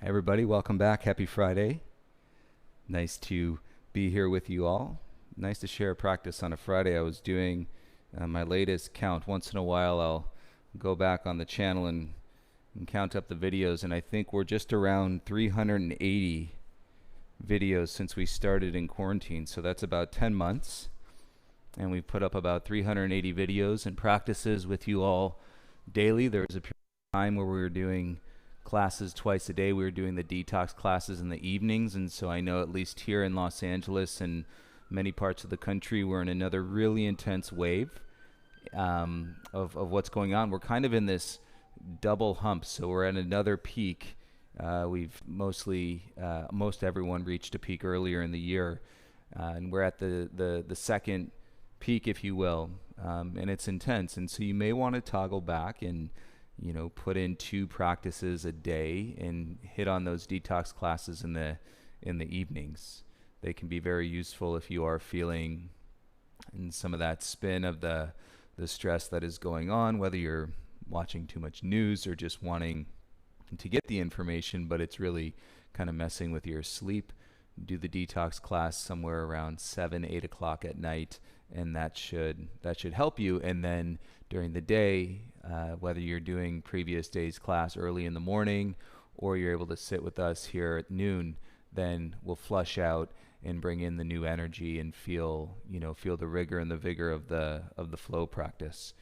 Everybody, welcome back. Happy Friday. Nice to be here with you all. Nice to share practice on a Friday. I was doing my latest count. Once in a while, I'll go back on the channel and count up the videos, and I think we're just around 380 videos since we started in quarantine. So that's about 10 months, and we've put up about 380 videos and practices with you all daily. There was a period of time where we were doing classes twice a day. We were doing the detox classes in the evenings, and so I know at least here in Los Angeles and many parts of the country, we're in another really intense wave of what's going on. We're kind of in this double hump, so we're at another peak. We've most everyone reached a peak earlier in the year, and we're at the second peak, if you will, and it's intense. And so you may want to toggle back and put in 2 practices a day and hit on those detox classes in the evenings. They can be very useful if you are feeling in some of that spin of the stress that is going on, whether you're watching too much news or just wanting to get the information, but it's really kind of messing with your sleep. Do the detox class somewhere around 7-8 o'clock at night, and that should help you. And then during the day, whether you're doing previous day's class early in the morning or you're able to sit with us here at noon, then we'll flush out and bring in the new energy and feel the rigor and the vigor of the flow practice.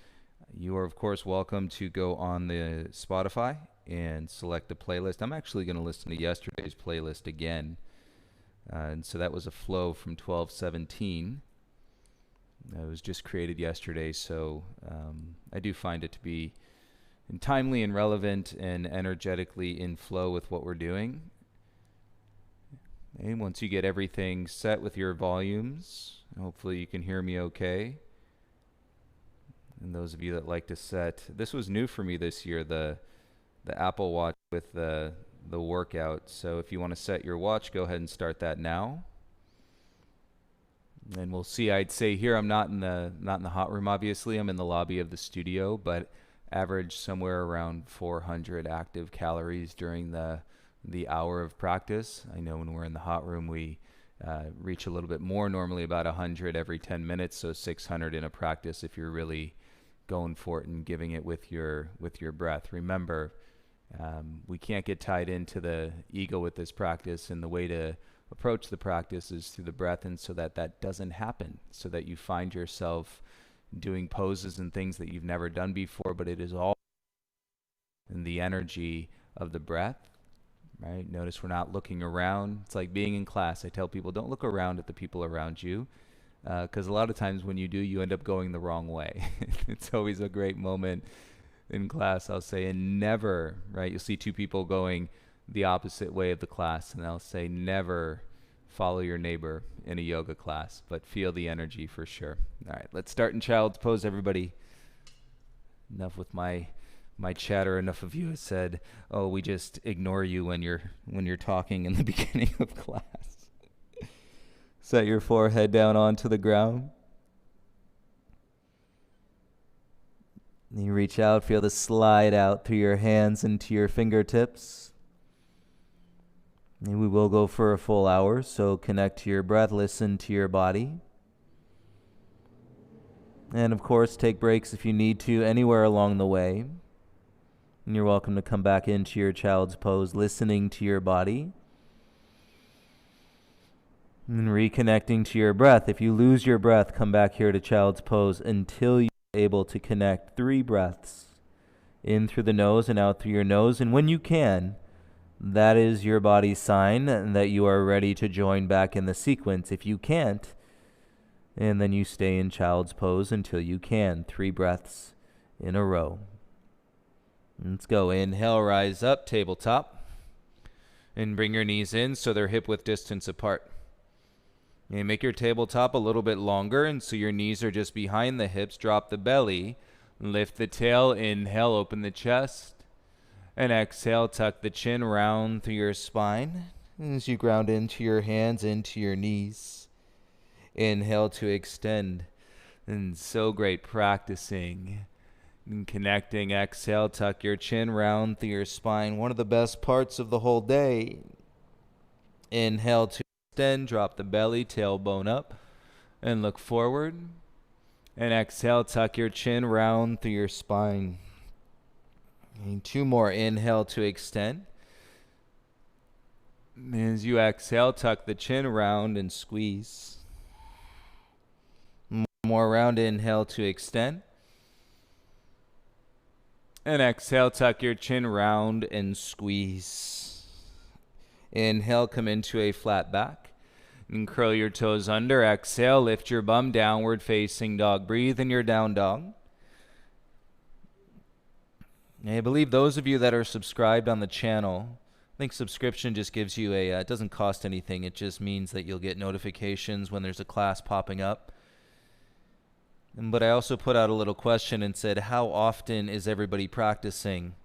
You are of course welcome to go on the Spotify and select a playlist. I'm actually going to listen to yesterday's playlist again. And so that was a flow from 12/17. It was just created yesterday, so I do find it to be timely and relevant and energetically in flow with what we're doing. And once you get everything set with your volumes, hopefully you can hear me okay. And those of you that like to set, this was new for me this year, the Apple Watch with the workout. So if you want to set your watch, go ahead and start that now. And we'll see. I'd say here I'm not in the hot room, obviously. I'm in the lobby of the studio, but average somewhere around 400 active calories during the hour of practice. I know when we're in the hot room, we reach a little bit more, normally about 100 every 10 minutes, so 600 in a practice if you're really going for it and giving it with your breath. Remember, we can't get tied into the ego with this practice, and the way to approach the practice is through the breath, and so that doesn't happen, so that you find yourself doing poses and things that you've never done before, but it is all in the energy of the breath, right? Notice we're not looking around. It's like being in class. I tell people, don't look around at the people around you, because a lot of times when you do, you end up going the wrong way. It's always a great moment in class, I'll say, and never, right? You'll see 2 people going the opposite way of the class, and I'll say never follow your neighbor in a yoga class, but feel the energy for sure. All right, let's start in child's pose, everybody. Enough with my chatter. Enough of you have said, oh, we just ignore you when you're talking in the beginning of class. Set your forehead down onto the ground. You reach out, feel the slide out through your hands into your fingertips. And we will go for a full hour, so connect to your breath, listen to your body. And of course, take breaks if you need to anywhere along the way. And you're welcome to come back into your child's pose, listening to your body. And reconnecting to your breath. If you lose your breath, come back here to child's pose until you're able to connect 3 breaths. In through the nose and out through your nose. And when you can, that is your body's sign that you are ready to join back in the sequence. If you can't, and then you stay in child's pose until you can. 3 breaths in a row. Let's go. Inhale, rise up, tabletop. And bring your knees in so they're hip-width distance apart. And make your tabletop a little bit longer, and so your knees are just behind the hips. Drop the belly. Lift the tail. Inhale, open the chest. And exhale, tuck the chin round through your spine as you ground into your hands, into your knees. Inhale to extend. And so great practicing And connecting, exhale, tuck your chin round through your spine. One of the best parts of the whole day. Inhale to extend, drop the belly, tailbone up, and look forward. And exhale, tuck your chin round through your spine. And 2 more. Inhale to extend. As you exhale, tuck the chin round and squeeze. More round. Inhale to extend. And exhale, tuck your chin round and squeeze. Inhale, come into a flat back. And curl your toes under. Exhale, lift your bum, downward facing dog. Breathe in your down dog. I believe those of you that are subscribed on the channel, I think subscription just gives you it doesn't cost anything. It just means that you'll get notifications when there's a class popping up. But I also put out a little question and said, how often is everybody practicing?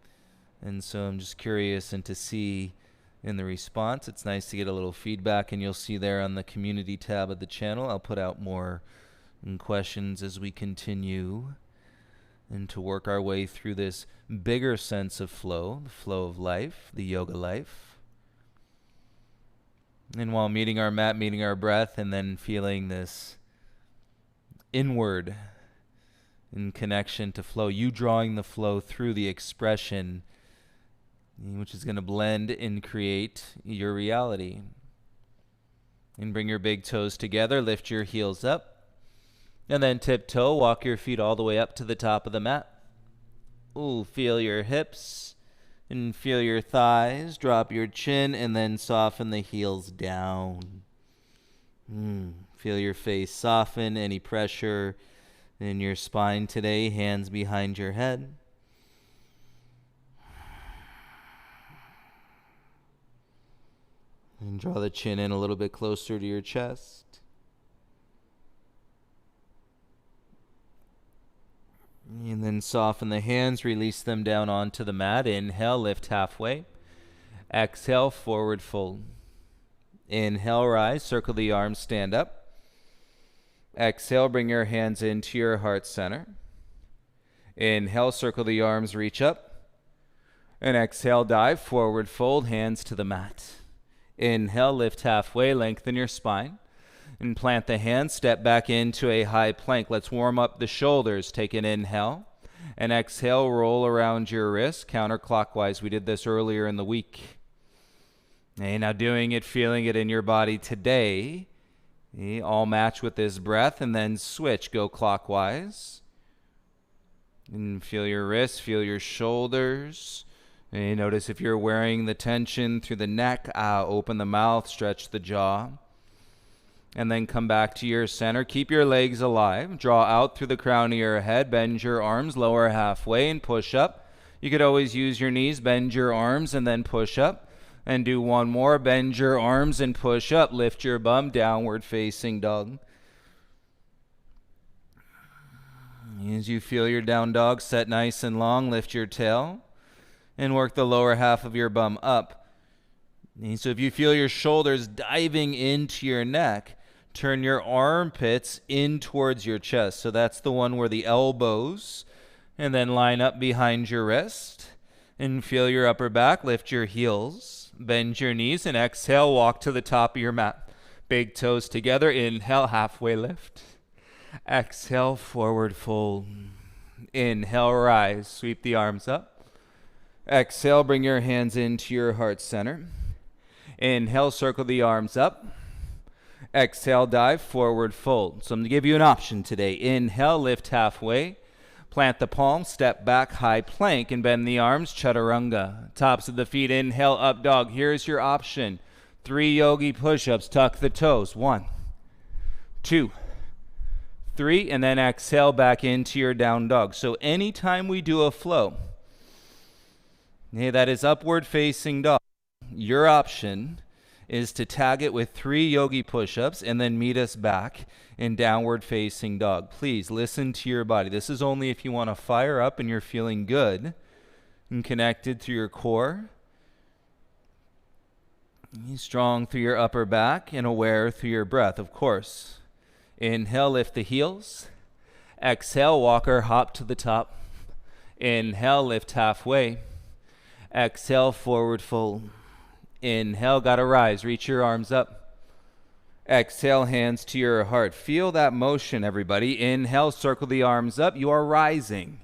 And so I'm just curious and to see in the response. It's nice to get a little feedback, and you'll see there on the community tab of the channel, I'll put out more questions as we continue and to work our way through this bigger sense of flow, the flow of life, the yoga life. And while meeting our mat, meeting our breath, and then feeling this inward in connection to flow, you drawing the flow through the expression, which is going to blend and create your reality. And bring your big toes together, lift your heels up. And then tiptoe, walk your feet all the way up to the top of the mat. Ooh, feel your hips and feel your thighs. Drop your chin and then soften the heels down. Feel your face soften, any pressure in your spine today, hands behind your head. And draw the chin in a little bit closer to your chest. And then soften the hands, release them down onto the mat. Inhale, lift halfway. Exhale, forward fold. Inhale, rise, circle the arms, stand up. Exhale, bring your hands into your heart center. Inhale, circle the arms, reach up. And exhale, dive, forward fold, hands to the mat. Inhale, lift halfway, lengthen your spine. And plant the hands, step back into a high plank. Let's warm up the shoulders. Take an inhale. And exhale, roll around your wrist, counterclockwise. We did this earlier in the week. Okay, now doing it, feeling it in your body today. Okay, all match with this breath, and then switch, go clockwise. And feel your wrists, feel your shoulders. And notice if you're wearing the tension through the neck, open the mouth, stretch the jaw. And then come back to your center. Keep your legs alive. Draw out through the crown of your head. Bend your arms, lower halfway, and push up. You could always use your knees. Bend your arms and then push up. And do one more. Bend your arms and push up. Lift your bum, downward facing dog. As you feel your down dog set nice and long, lift your tail. And work the lower half of your bum up. And so if you feel your shoulders diving into your neck, turn your armpits in towards your chest. So that's the one where the elbows, and then line up behind your wrist. And feel your upper back, lift your heels, bend your knees, and exhale, walk to the top of your mat. Big toes together, inhale, halfway lift. Exhale, forward fold. Inhale, rise, sweep the arms up. Exhale, bring your hands into your heart center. Inhale, circle the arms up. Exhale, dive, forward fold. So I'm going to give you an option today. Inhale, lift halfway. Plant the palms, step back, high plank, and bend the arms, chaturanga. Tops of the feet, inhale, up dog. Here's your option. 3 yogi push-ups, tuck the toes. 1, 2, 3, and then exhale back into your down dog. So anytime we do a flow, that is upward facing dog, your option is to tag it with 3 yogi push-ups and then meet us back in downward facing dog. Please listen to your body. This is only if you want to fire up and you're feeling good and connected to your core. Strong through your upper back and aware through your breath, of course. Inhale, lift the heels. Exhale, walk or hop to the top. Inhale, lift halfway. Exhale, forward fold. Inhale, gotta rise. Reach your arms up. Exhale, hands to your heart. Feel that motion, everybody. Inhale, circle the arms up. You are rising.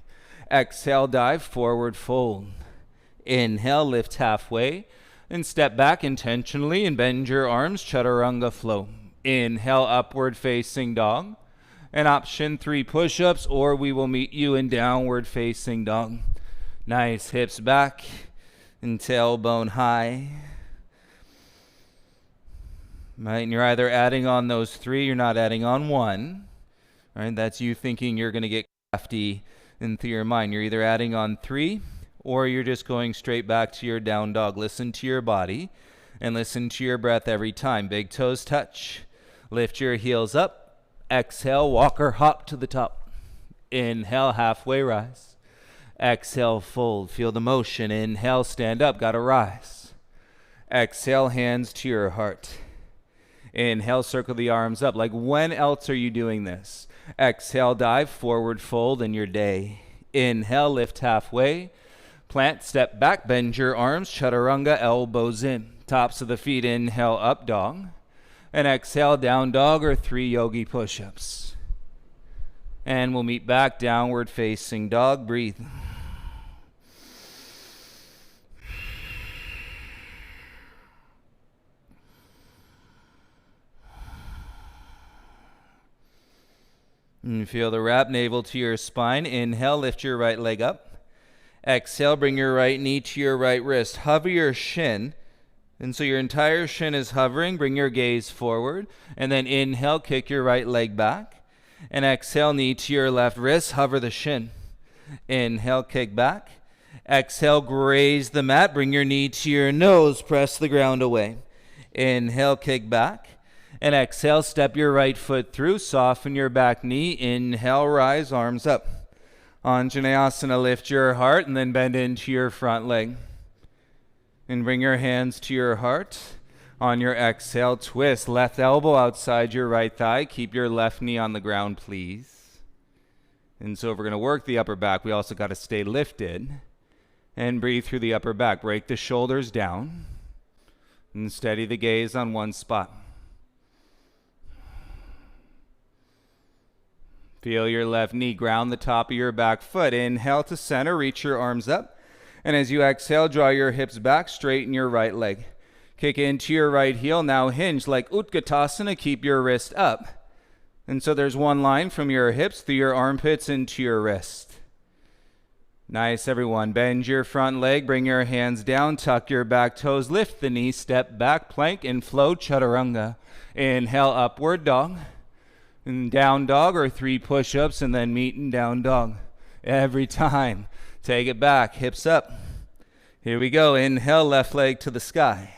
Exhale, dive, forward fold. Inhale, lift halfway. And step back intentionally and bend your arms. Chaturanga Flow. Inhale, upward facing dog. And option 3 push-ups, or we will meet you in downward facing dog. Nice, hips back and tailbone high. Right, and you're either adding on those 3, you're not adding on 1. Right, that's you thinking you're going to get crafty into your mind. You're either adding on 3, or you're just going straight back to your down dog. Listen to your body and listen to your breath every time. Big toes touch. Lift your heels up. Exhale, walk or hop to the top. Inhale, halfway rise. Exhale, fold. Feel the motion. Inhale, stand up. Gotta rise. Exhale, hands to your heart. Inhale, circle the arms up. Like, when else are you doing this? Exhale, dive, forward fold in your day. Inhale, lift halfway. Plant, step back, bend your arms. Chaturanga, elbows in. Tops of the feet, inhale, up dog. And exhale, down dog or 3 yogi push-ups. And we'll meet back, downward facing dog. Breathe. And feel the wrap, navel to your spine. Inhale, lift your right leg up. Exhale, bring your right knee to your right wrist. Hover your shin. And so your entire shin is hovering. Bring your gaze forward. And then inhale, kick your right leg back. And exhale, knee to your left wrist. Hover the shin. Inhale, kick back. Exhale, graze the mat. Bring your knee to your nose. Press the ground away. Inhale, kick back. And exhale, step your right foot through. Soften your back knee. Inhale, rise, arms up. Anjaneyasana, lift your heart and then bend into your front leg. And bring your hands to your heart. On your exhale, twist. Left elbow outside your right thigh. Keep your left knee on the ground, please. And so if we're going to work the upper back, we also got to stay lifted. And breathe through the upper back. Break the shoulders down. And steady the gaze on one spot. Feel your left knee ground the top of your back foot. Inhale to center. Reach your arms up. And as you exhale, draw your hips back, straighten your right leg. Kick into your right heel, now hinge like Utkatasana, keep your wrist up. And so there's one line from your hips through your armpits into your wrist. Nice, everyone. Bend your front leg, bring your hands down, tuck your back toes, lift the knee, step back, plank, and flow, Chaturanga. Inhale, upward dog. And down dog or 3 push-ups, and then meet in down dog. Every time. Take it back, hips up. Here we go. Inhale, left leg to the sky.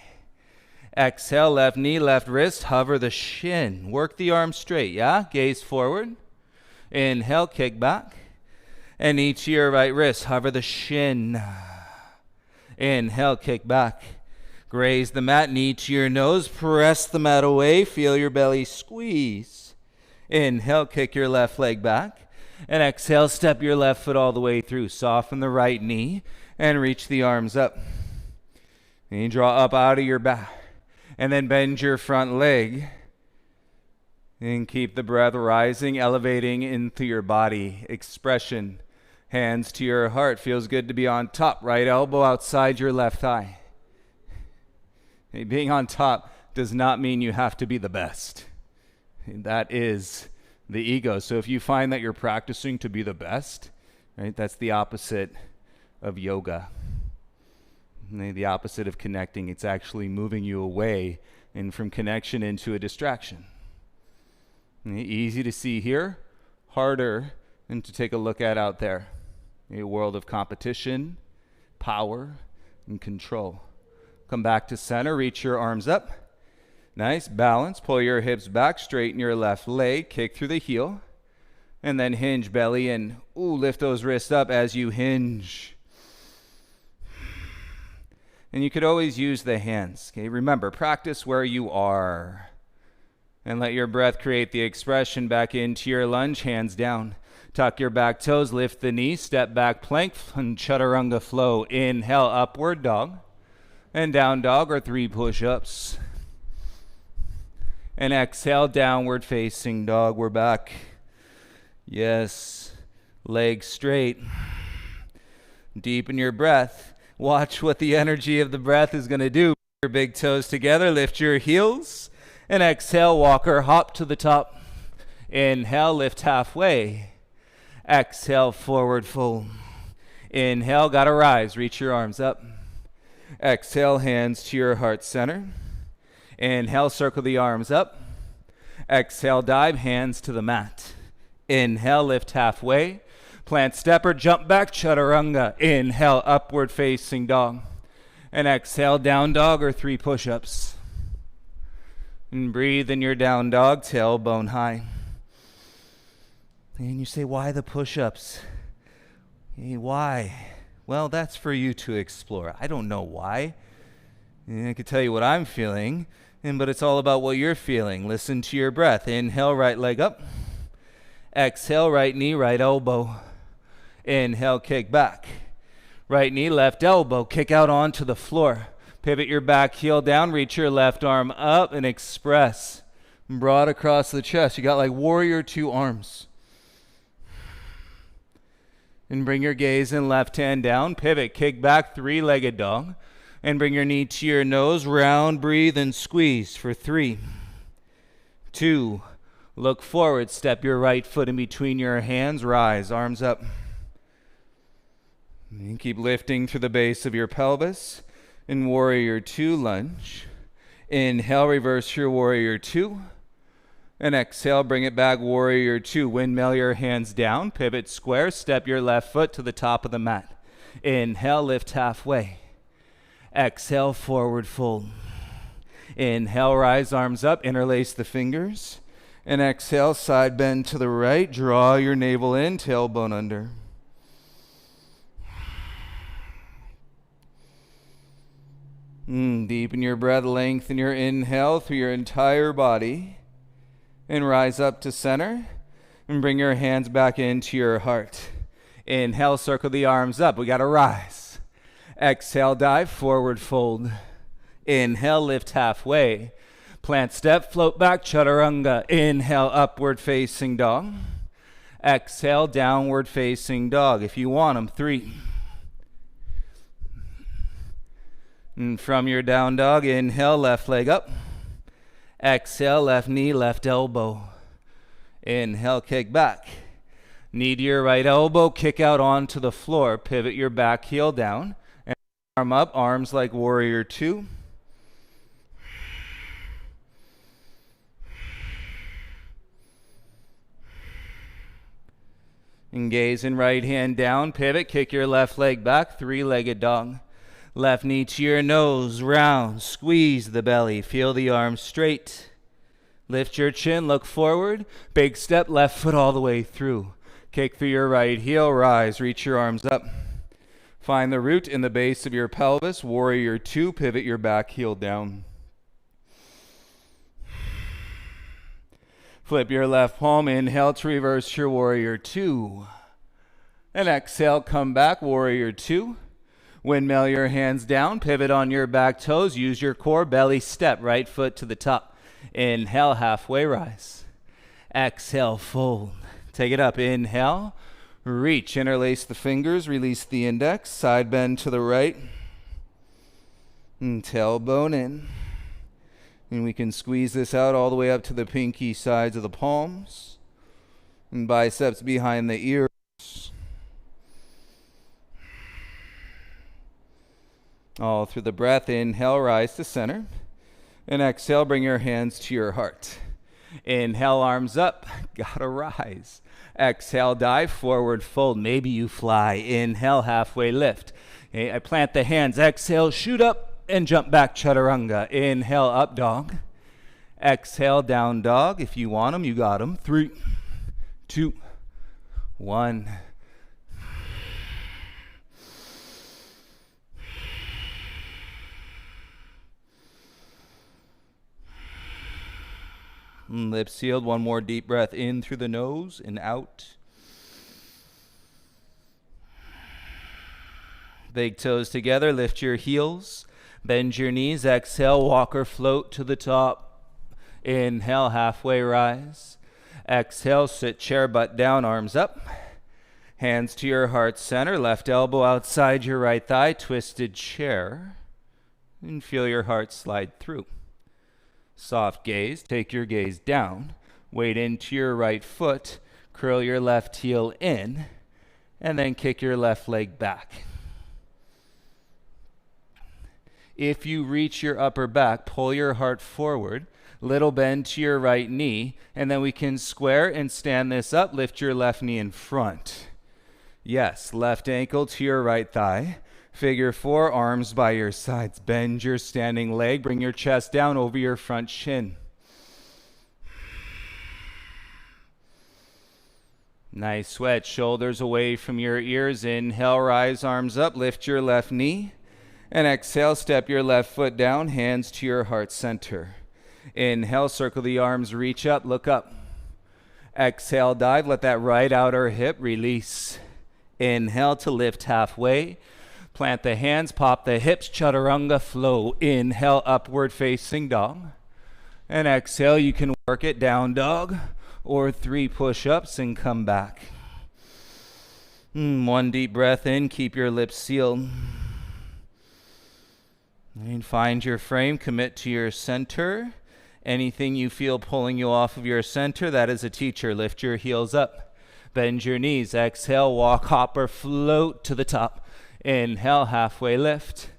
Exhale, left knee, left wrist. Hover the shin. Work the arms straight, yeah? Gaze forward. Inhale, kick back. And knee to your right wrist. Hover the shin. Inhale, kick back. Graze the mat, knee to your nose. Press the mat away. Feel your belly squeeze. Inhale, kick your left leg back. And exhale, step your left foot all the way through. Soften the right knee and reach the arms up. And you draw up out of your back. And then bend your front leg. And keep the breath rising, elevating into your body. Expression. Hands to your heart. Feels good to be on top. Right elbow outside your left thigh. Hey, being on top does not mean you have to be the best. That is the ego. So if you find that you're practicing to be the best, right, that's the opposite of yoga. The opposite of connecting. It's actually moving you away and from connection into a distraction. Easy to see here, harder than to take a look at out there. A world of competition, power, and control. Come back to center, reach your arms up. Nice, balance, pull your hips back, straighten your left leg, kick through the heel, and then hinge belly in. Ooh, lift those wrists up as you hinge. And you could always use the hands. Okay, remember, practice where you are. And let your breath create the expression back into your lunge, hands down. Tuck your back toes, lift the knees, step back plank, and Chaturanga Flow. Inhale, upward dog, and down dog or 3 push-ups. And exhale, downward facing dog. We're back. Yes, legs straight. Deepen your breath. Watch what the energy of the breath is going to do. Your big toes together, lift your heels, and exhale, walk or hop to the top. Inhale, lift halfway. Exhale, forward fold. Inhale, gotta rise, reach your arms up. Exhale, hands to your heart center. Inhale, circle the arms up. Exhale, dive, hands to the mat. Inhale, lift halfway. Plant stepper, jump back, chaturanga. Inhale, upward facing dog. And exhale, down dog or 3 push-ups. And breathe in your down dog, tailbone high. And you say, why the push-ups? Hey, why? Well, that's for you to explore. I don't know why. And I can tell you what I'm feeling, but it's all about what you're feeling. Listen to your breath. Inhale, right leg up. Exhale, right knee, right elbow. Inhale, kick back. Right knee, left elbow, kick out onto the floor. Pivot your back heel down, reach your left arm up and express. Broad across the chest. You got like warrior 2 arms. And bring your gaze and left hand down. Pivot, kick back, 3-legged dog. And bring your knee to your nose. Round, breathe, and squeeze for 3, 2. Look forward. Step your right foot in between your hands. Rise, arms up. And keep lifting through the base of your pelvis. In warrior 2, lunge. Inhale, reverse your warrior 2. And exhale, bring it back, warrior 2. Windmill your hands down, pivot square, step your left foot to the top of the mat. Inhale, lift halfway. Exhale, forward fold. Inhale, rise, arms up, interlace the fingers. And exhale, side bend to the right, draw your navel in, tailbone under. Deepen your breath, lengthen your inhale through your entire body. And rise up to center. And bring your hands back into your heart. Inhale, circle the arms up. We got to rise. Exhale, dive, forward fold. Inhale, lift halfway. Plant step, float back, chaturanga. Inhale, upward facing dog. Exhale, downward facing dog. If you want them, 3. And from your down dog, inhale, left leg up. Exhale, left knee, left elbow. Inhale, kick back. Knee to your right elbow, kick out onto the floor. Pivot your back heel down. And arm up, arms like warrior 2. And gaze and right hand down, pivot, kick your left leg back, 3-legged dog. Left knee to your nose, round, squeeze the belly, feel the arms straight. Lift your chin, look forward, big step, left foot all the way through. Kick through your right heel, rise, reach your arms up. Find the root in the base of your pelvis, warrior 2, pivot your back heel down. Flip your left palm, inhale to reverse your warrior 2. And exhale, come back, warrior 2. Windmill your hands down, pivot on your back toes, use your core, belly step, right foot to the top. Inhale, halfway rise. Exhale, fold. Take it up, inhale, reach, interlace the fingers, release the index, side bend to the right, and tailbone in. And we can squeeze this out all the way up to the pinky sides of the palms, and biceps behind the ears. All through the breath, inhale, rise to center. And exhale, bring your hands to your heart. Inhale, arms up, gotta rise. Exhale, dive, forward fold. Maybe you fly. Inhale, halfway lift. Okay, I plant the hands. Exhale, shoot up and jump back, chaturanga. Inhale, up dog. Exhale, down dog. If you want them, you got them. 3, 2, 1. Lips sealed. One more deep breath in through the nose and out. Big toes together, lift your heels. Bend your knees, exhale, walk or float to the top. Inhale, halfway rise. Exhale, sit chair, butt down, arms up. Hands to your heart center, left elbow outside your right thigh, twisted chair. And feel your heart slide through. Soft gaze, take your gaze down. Weight into your right foot, curl your left heel in, and then kick your left leg back. If you reach your upper back, pull your heart forward, little bend to your right knee, and then we can square and stand this up, lift your left knee in front. Yes, left ankle to your right thigh. Figure 4, arms by your sides. Bend your standing leg, bring your chest down over your front shin. Nice sweat, shoulders away from your ears. Inhale, rise, arms up, lift your left knee. And exhale, step your left foot down, hands to your heart center. Inhale, circle the arms, reach up, look up. Exhale, dive, let that right outer hip release. Inhale to lift halfway. Plant the hands, pop the hips, Chaturanga Flow. Inhale, upward facing dog. And exhale, you can work it, down dog, or 3 push-ups and come back. 1 deep breath in, keep your lips sealed. And find your frame, commit to your center. Anything you feel pulling you off of your center, that is a teacher. Lift your heels up. Bend your knees. Exhale, walk, hop, or float to the top. Inhale, halfway lift.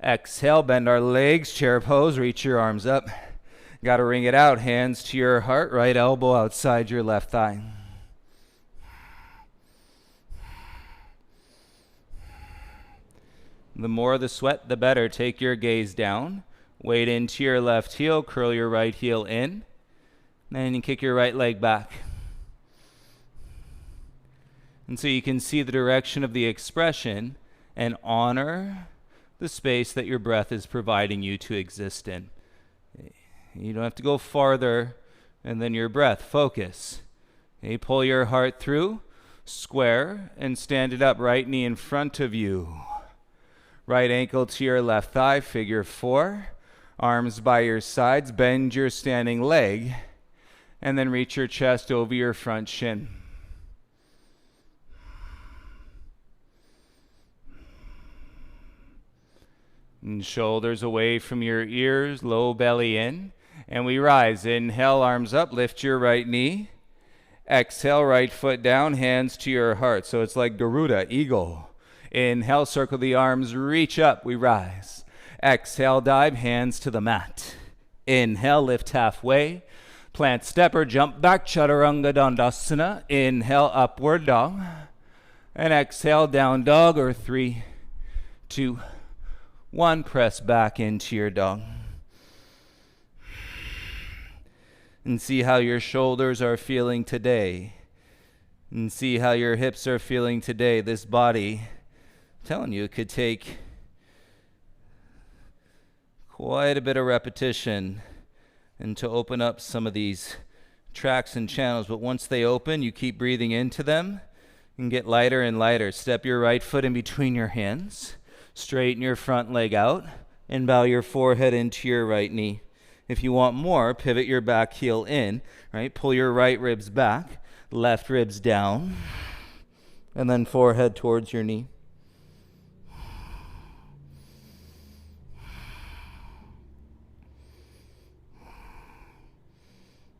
Exhale, bend our legs, chair pose, reach your arms up. Got to wring it out. Hands to your heart, right elbow outside your left thigh. The more the sweat, the better. Take your gaze down. Weight into your left heel. Curl your right heel in. Then you kick your right leg back. And so you can see the direction of the expression and honor the space that your breath is providing you to exist in. You don't have to go farther than your breath. Focus. Okay, pull your heart through. Square and stand it up. Right knee in front of you. Right ankle to your left thigh, figure 4. Arms by your sides, bend your standing leg, and then reach your chest over your front shin. And shoulders away from your ears, low belly in, and we rise. Inhale, arms up, lift your right knee. Exhale, right foot down, hands to your heart. So it's like Garuda, eagle. Inhale, circle the arms, reach up, we rise. Exhale, dive, hands to the mat. Inhale, lift halfway. Plant stepper, jump back, Chaturanga Dandasana. Inhale, upward dog. And exhale, down dog, or 3, 2, 1. Press back into your dog. And see how your shoulders are feeling today. And see how your hips are feeling today. This body, I'm telling you, it could take quite a bit of repetition and to open up some of these tracks and channels. But once they open, you keep breathing into them and get lighter and lighter. Step your right foot in between your hands. Straighten your front leg out and bow your forehead into your right knee. If you want more, pivot your back heel in, right? Pull your right ribs back, left ribs down, and then forehead towards your knee.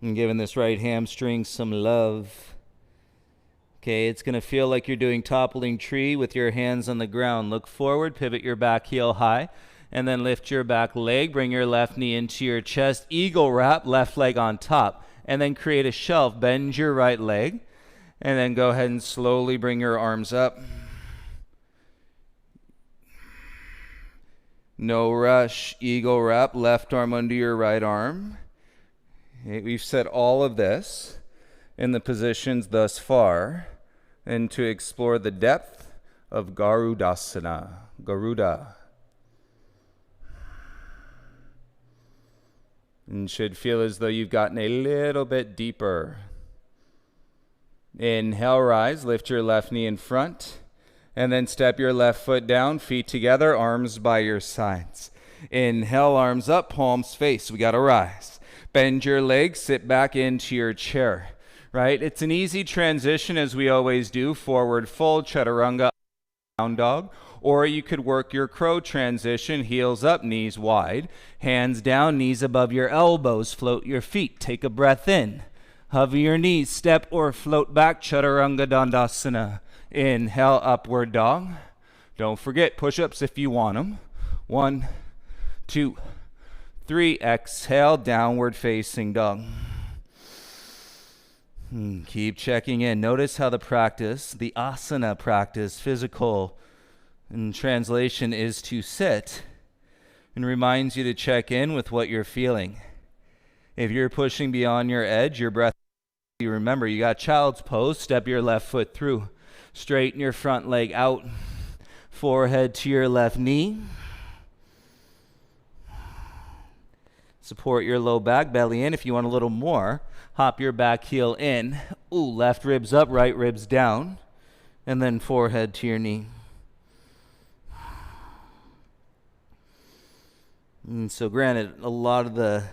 And giving this right hamstring some love. Okay, it's going to feel like you're doing toppling tree with your hands on the ground. Look forward, pivot your back heel high, and then lift your back leg. Bring your left knee into your chest. Eagle wrap, left leg on top. And then create a shelf. Bend your right leg. And then go ahead and slowly bring your arms up. No rush. Eagle wrap, left arm under your right arm. Okay, we've said all of this in the positions thus far, and to explore the depth of Garudasana, Garuda. And should feel as though you've gotten a little bit deeper. Inhale, rise, lift your left knee in front. And then step your left foot down, feet together, arms by your sides. Inhale, arms up, palms face. We got to rise. Bend your legs, sit back into your chair, right? It's an easy transition, as we always do. Forward fold, chaturanga, down dog. Or you could work your crow transition, heels up, knees wide, hands down, knees above your elbows, float your feet, take a breath in, hover your knees, step or float back, chaturanga dandasana. Inhale, upward dog. Don't forget push-ups if you want them. 1, 2, 3. Exhale, downward facing dog. Keep checking in. Notice how the practice, the asana practice, physical in translation, is to sit, and reminds you to check in with what you're feeling. If you're pushing beyond your edge, your breath, you remember you got child's pose. Step your left foot through. Straighten your front leg out. Forehead to your left knee. Support your low back, belly in. If you want a little more, hop your back heel in. Left ribs up, right ribs down. And then forehead to your knee. And so granted, a lot of the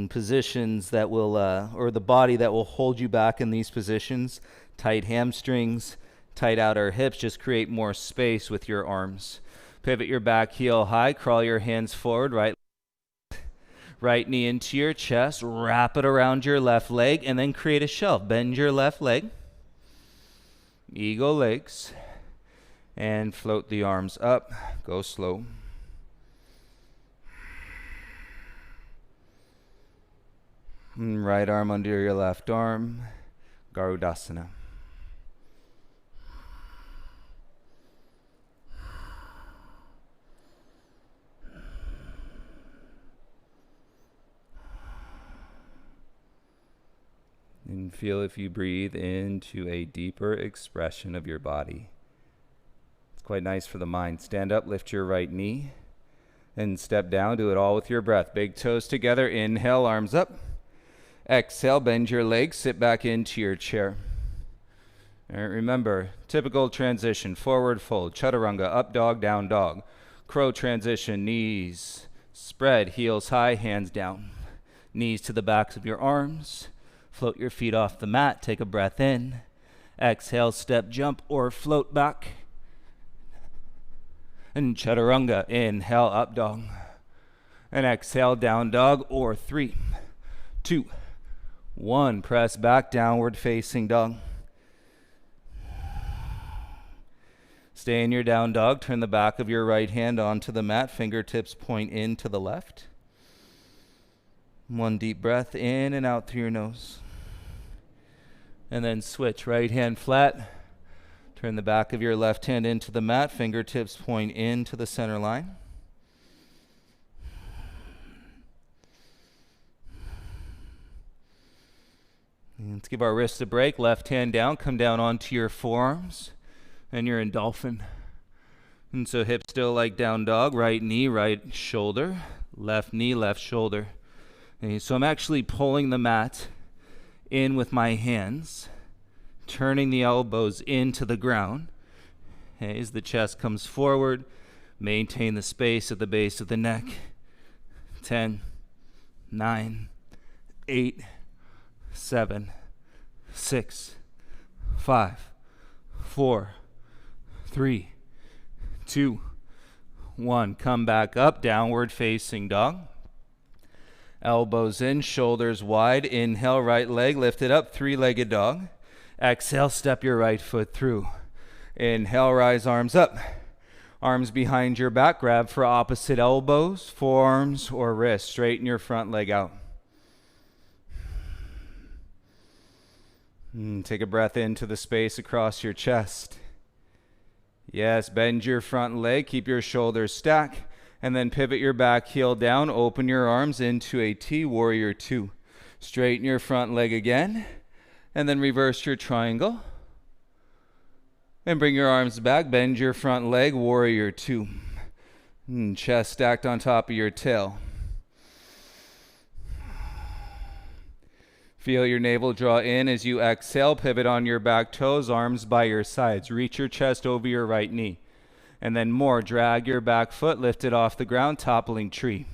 positions that will, or the body that will hold you back in these positions, tight hamstrings, tight outer hips, just create more space with your arms. Pivot your back heel high, crawl your hands forward, right knee into your chest, wrap it around your left leg, and then create a shelf. Bend your left leg, eagle legs, and float the arms up. Go slow. Right arm under your left arm, Garudasana. And feel if you breathe into a deeper expression of your body. It's quite nice for the mind. Stand up, lift your right knee, and step down. Do it all with your breath. Big toes together. Inhale, arms up. Exhale, bend your legs, sit back into your chair. All right, remember, typical transition, forward fold, chaturanga, up dog, down dog. Crow transition, knees spread, heels high, hands down. Knees to the backs of your arms. Float your feet off the mat, take a breath in. Exhale, step, jump, or float back. And chaturanga, inhale, up dog. And exhale, down dog, or 3, 2, 1. Press back, downward facing dog. Stay in your down dog. Turn the back of your right hand onto the mat. Fingertips point in to the left. 1 deep breath in and out through your nose. And then switch. Right hand flat. Turn the back of your left hand into the mat. Fingertips point into the center line. And let's give our wrists a break. Left hand down. Come down onto your forearms. And you're in Dolphin. And so hips still like down dog. Right knee, right shoulder. Left knee, left shoulder. Okay, so I'm actually pulling the mat in with my hands, turning the elbows into the ground. Okay, as the chest comes forward, maintain the space at the base of the neck. 10, 9, 8, 7, 6, 5, 4, 3, 2, 1. Come back up, downward facing dog. Elbows in, shoulders wide. Inhale, right leg lifted up, 3-legged dog. Exhale, step your right foot through. Inhale, rise arms up. Arms behind your back, grab for opposite elbows, forearms or wrists. Straighten your front leg out. Take a breath into the space across your chest. Yes, bend your front leg, keep your shoulders stacked, and then pivot your back heel down, open your arms into a T, warrior 2. Straighten your front leg again, and then reverse your triangle. And bring your arms back, bend your front leg, warrior 2. Chest stacked on top of your tail. Feel your navel draw in as you exhale. Pivot on your back toes, arms by your sides. Reach your chest over your right knee. And then more. Drag your back foot, lift it off the ground, toppling tree.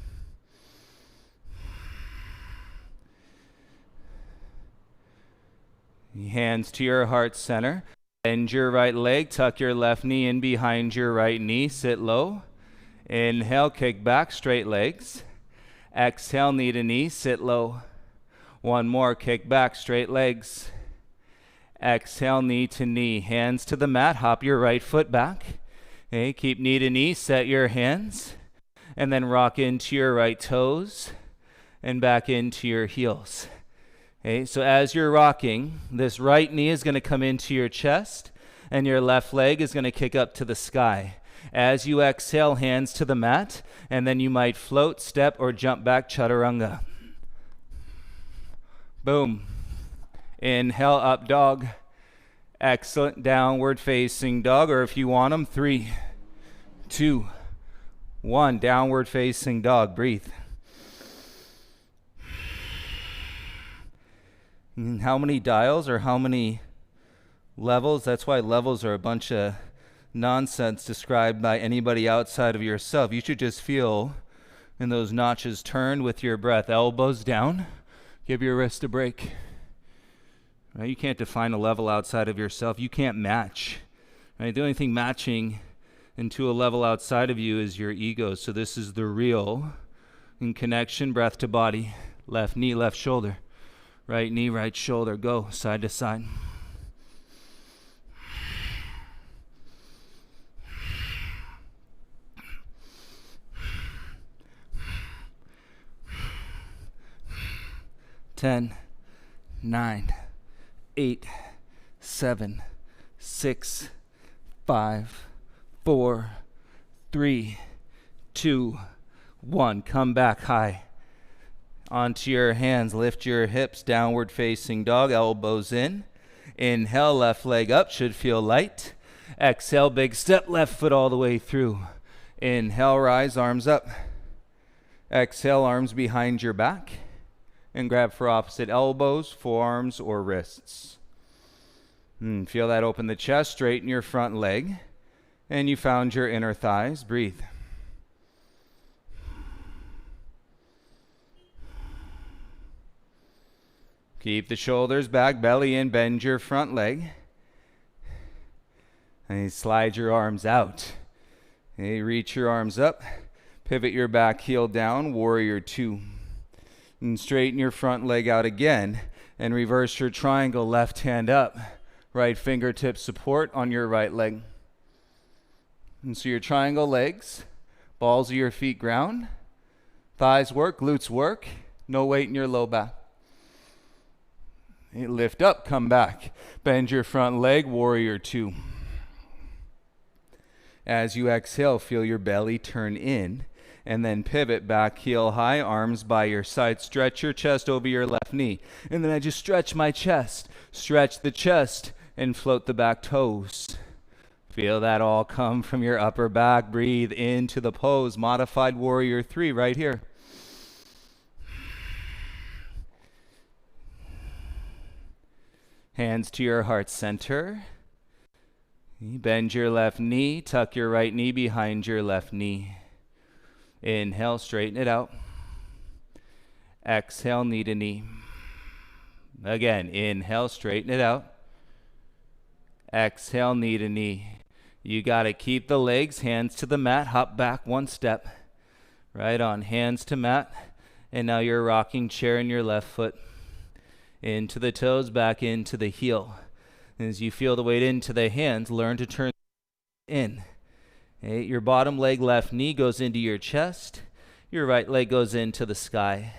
Hands to your heart center. Bend your right leg, tuck your left knee in behind your right knee, sit low. Inhale, kick back, straight legs. Exhale, knee to knee, sit low. One more, kick back, straight legs. Exhale, knee to knee, hands to the mat, hop your right foot back. Okay, keep knee to knee, set your hands, and then rock into your right toes and back into your heels. Okay, so as you're rocking, this right knee is going to come into your chest and your left leg is going to kick up to the sky. As you exhale, hands to the mat, and then you might float, step, or jump back, Chaturanga. Boom. Inhale, up dog. Excellent. Downward facing dog, or if you want them, 3, 2, 1. Downward facing dog. Breathe. And how many dials or how many levels? That's why levels are a bunch of nonsense described by anybody outside of yourself. You should just feel in those notches turned with your breath. Elbows down. Give your wrist a break. Right? You can't define a level outside of yourself. You can't match. Right? The only thing matching into a level outside of you is your ego. So this is the real in connection, breath to body. Left knee, left shoulder. Right knee, right shoulder. Go side to side. Ten, 9, 8, 7, 6, 5, 4, 3, 2, 1. Come back high. Onto your hands, lift your hips, downward facing dog, elbows in. Inhale, left leg up, should feel light. Exhale, big step, left foot all the way through. Inhale, rise, arms up. Exhale, arms behind your back. And grab for opposite elbows, forearms, or wrists. Feel that open the chest, straighten your front leg. And you found your inner thighs. Breathe. Keep the shoulders back, belly in, bend your front leg. And slide your arms out. Okay, reach your arms up. Pivot your back heel down, warrior 2. And straighten your front leg out again. And reverse your triangle, left hand up. Right fingertip support on your right leg. And so your triangle legs, balls of your feet ground. Thighs work, glutes work. No weight in your low back. Lift up, come back. Bend your front leg, warrior 2. As you exhale, feel your belly turn in. And then pivot back, heel high, arms by your side. Stretch your chest over your left knee. And then I just stretch my chest. Stretch the chest and float the back toes. Feel that all come from your upper back. Breathe into the pose. Modified warrior 3 right here. Hands to your heart center. Bend your left knee. Tuck your right knee behind your left knee. Inhale, straighten it out. Exhale, knee to knee. Again, inhale, straighten it out. Exhale, knee to knee. You got to keep the legs, hands to the mat, hop back 1 step. Right on, hands to mat. And now you're rocking chair in your left foot. Into the toes, back into the heel. As you feel the weight into the hands, learn to turn in. Okay, your bottom leg, left knee goes into your chest. Your right leg goes into the sky.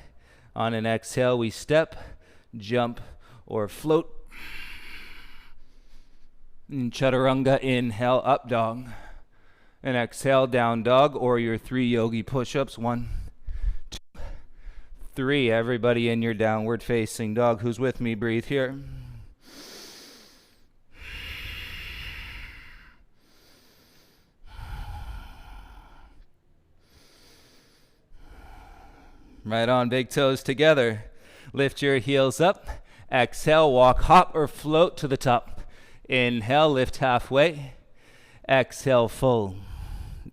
On an exhale, we step, jump, or float. And Chaturanga, inhale, up dog. And exhale, down dog, or your 3 yogi push-ups. 1, 2, 3. Everybody in your downward facing dog. Who's with me? Breathe here. Right on, big toes together. Lift your heels up. Exhale, walk, hop, or float to the top. Inhale, lift halfway. Exhale, fold.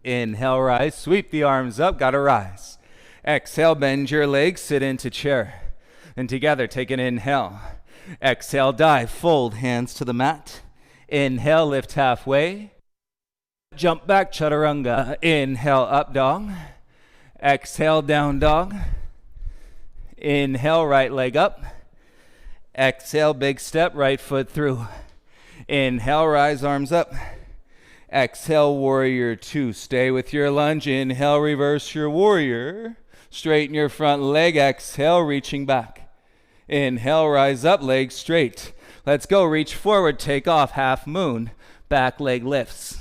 Inhale, rise, sweep the arms up, gotta rise. Exhale, bend your legs, sit into chair. And together, take an inhale. Exhale, dive, fold, hands to the mat. Inhale, lift halfway. Jump back, chaturanga. Inhale, up dog. Exhale, down dog. Inhale, right leg up. Exhale, big step, right foot through. Inhale, rise, arms up. Exhale, warrior two. Stay with your lunge. Inhale, reverse your warrior. Straighten your front leg. Exhale, reaching back. Inhale, rise up, legs straight. Let's go, reach forward, take off, half moon. Back leg lifts.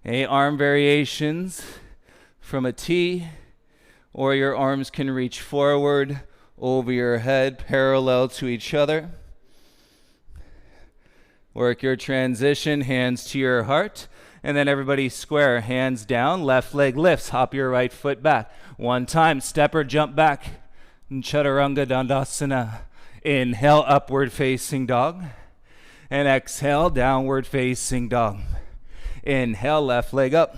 Arm variations from a T, or your arms can reach forward over your head, parallel to each other. Work your transition, hands to your heart, and then everybody square, hands down, left leg lifts, hop your right foot back. One time, step or jump back, Chaturanga Dandasana. Inhale, upward facing dog, and exhale, downward facing dog. Inhale, left leg up.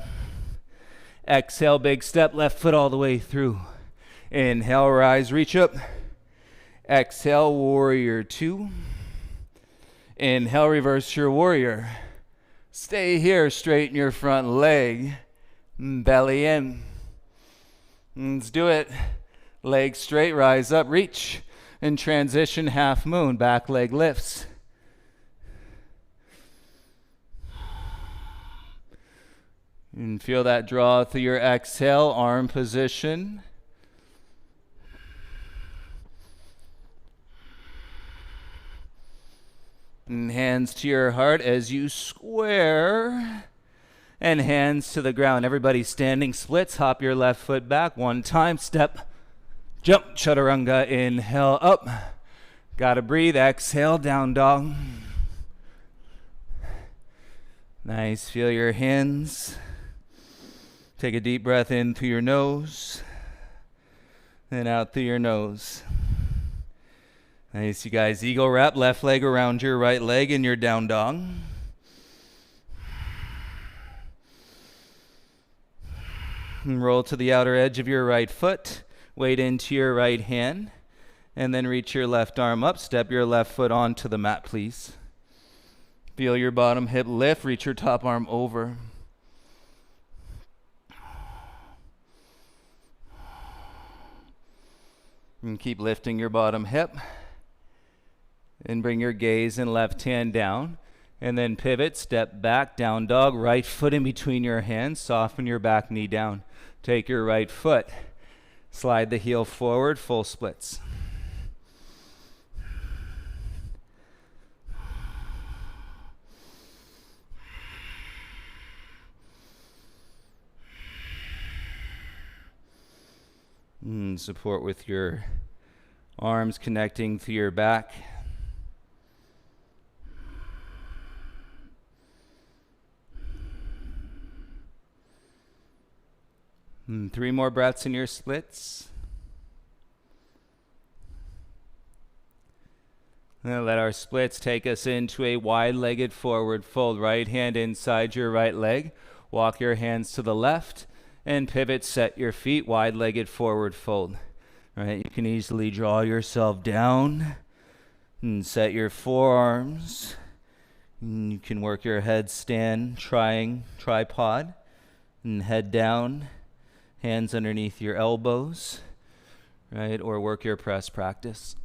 Exhale, big step, left foot all the way through. Inhale, rise, reach up. Exhale, warrior two. Inhale, reverse your warrior. Stay here, straighten your front leg. Belly in. Let's do it. Legs straight, rise up, reach. And transition, half moon, back leg lifts. And feel that draw through your exhale, arm position. And hands to your heart as you square. And hands to the ground. Everybody standing splits. Hop your left foot back. One time, step. Jump, chaturanga. Inhale, up. Gotta breathe. Exhale, down dog. Nice. Feel your hands. Take a deep breath in through your nose, and out through your nose. Nice, you guys. Eagle wrap, left leg around your right leg in your down dog. And roll to the outer edge of your right foot, weight into your right hand, and then reach your left arm up. Step your left foot onto the mat, please. Feel your bottom hip lift, reach your top arm over. And keep lifting your bottom hip. And bring your gaze and left hand down. And then pivot, step back, down dog, right foot in between your hands. Soften your back knee down. Take your right foot. Slide the heel forward, full splits. And support with your arms connecting to your back. And 3 more breaths in your splits. Now let our splits take us into a wide-legged forward fold. Right hand inside your right leg. Walk your hands to the left. And pivot, set your feet, wide-legged forward fold. All right, you can easily draw yourself down and set your forearms. And you can work your headstand, tripod, and head down, hands underneath your elbows, right? Or work your press practice.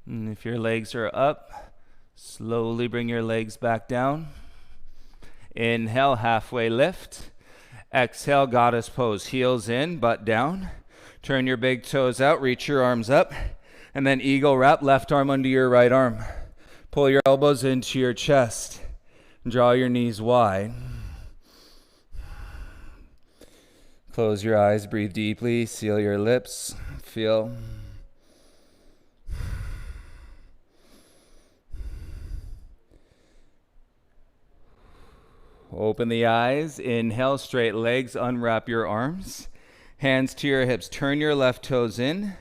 And if your legs are up, slowly bring your legs back down. Inhale, halfway lift. Exhale, goddess pose. Heels in, butt down. Turn your big toes out, reach your arms up. And then eagle wrap, left arm under your right arm. Pull your elbows into your chest. Draw your knees wide. Close your eyes, breathe deeply, seal your lips, feel. Open the eyes, inhale, straight legs, unwrap your arms. Hands to your hips, turn your left toes in,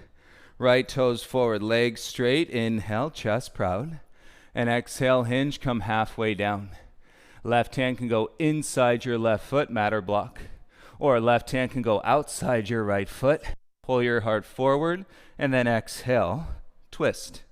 right toes forward, legs straight, inhale, chest proud. And exhale, hinge, come halfway down. Left hand can go inside your left foot, mat or block. Or left hand can go outside your right foot. Pull your heart forward, and then exhale, twist.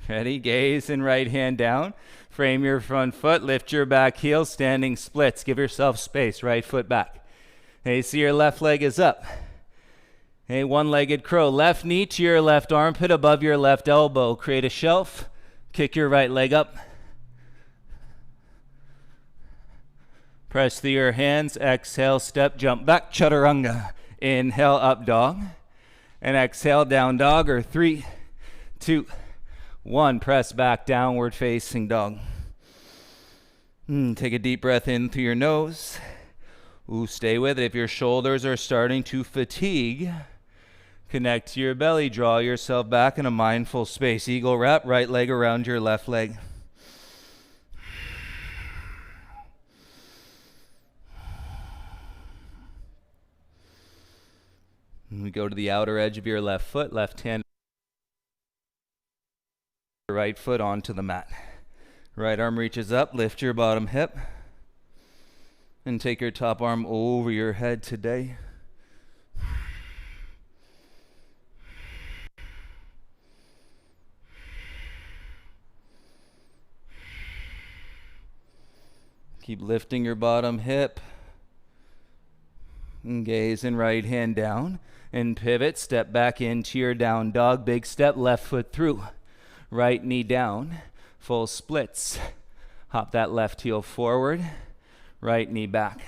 Ready? Gaze and right hand down. Frame your front foot, lift your back heel, standing splits. Give yourself space, right foot back. Hey, see your left leg is up. Hey, one-legged crow. Left knee to your left armpit above your left elbow. Create a shelf. Kick your right leg up. Press through your hands. Exhale, step, jump back. Chaturanga. Inhale, up dog. And exhale, down dog, or 3, 2, 1. Press back, downward facing dog. Take a deep breath in through your nose. Stay with it. If your shoulders are starting to fatigue, connect to your belly. Draw yourself back in a mindful space. Eagle wrap, right leg around your left leg. And we go to the outer edge of your left foot, left hand, right foot onto the mat. Right arm reaches up, lift your bottom hip, and take your top arm over your head today. Keep lifting your bottom hip. And gaze and right hand down. And pivot, step back into your down dog. Big step, left foot through. Right knee down. Full splits. Hop that left heel forward. Right knee back.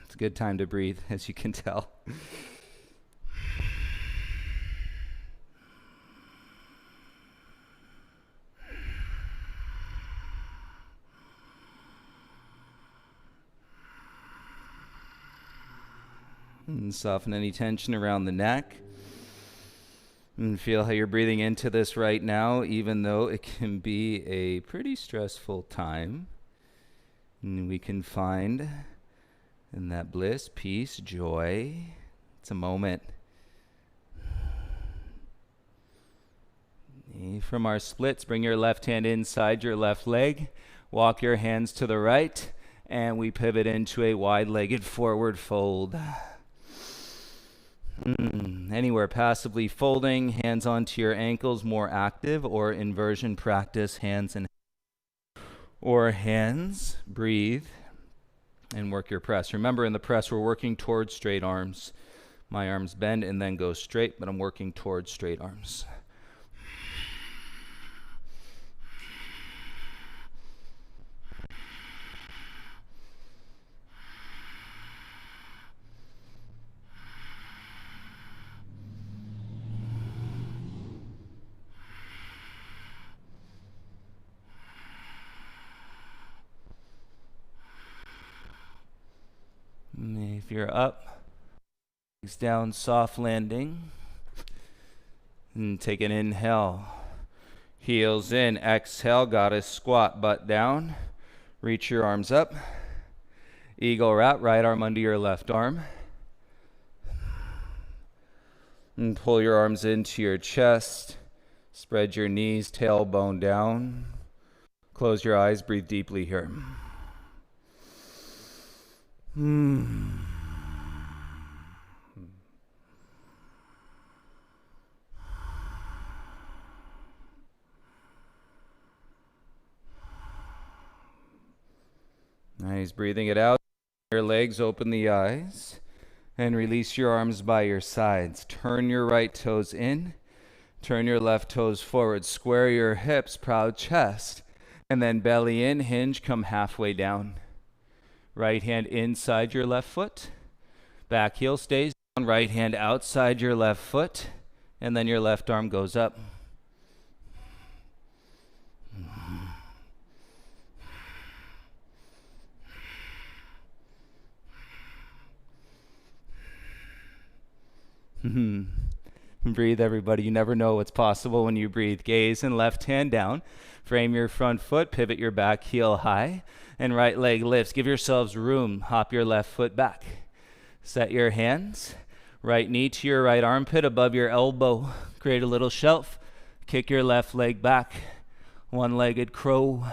It's a good time to breathe, as you can tell. And soften any tension around the neck. And feel how you're breathing into this right now, even though it can be a pretty stressful time. And we can find in that bliss, peace, joy. It's a moment. From our splits, bring your left hand inside your left leg. Walk your hands to the right. And we pivot into a wide-legged forward fold. Anywhere passively folding, hands onto your ankles, more active, or inversion practice, hands and or hands. Breathe and work your press. Remember, in the press, we're working towards straight arms. My arms bend and then go straight, but I'm working towards straight arms. If you're up, legs down, soft landing. And take an inhale. Heels in, exhale, goddess squat, butt down. Reach your arms up. Eagle wrap, right arm under your left arm. And pull your arms into your chest. Spread your knees, tailbone down. Close your eyes, breathe deeply here. Nice. Nice, breathing it out. Your legs, open the eyes, and release your arms by your sides. Turn your right toes in, turn your left toes forward. Square your hips, proud chest, and then belly in, hinge, come halfway down. Right hand inside your left foot, back heel stays down, right hand outside your left foot, and then your left arm goes up. Breathe, everybody. You never know what's possible when you breathe. Gaze and left hand down. Frame your front foot, pivot your back heel high, and right leg lifts. Give yourselves room. Hop your left foot back. Set your hands. Right knee to your right armpit above your elbow. Create a little shelf. Kick your left leg back. One-legged crow.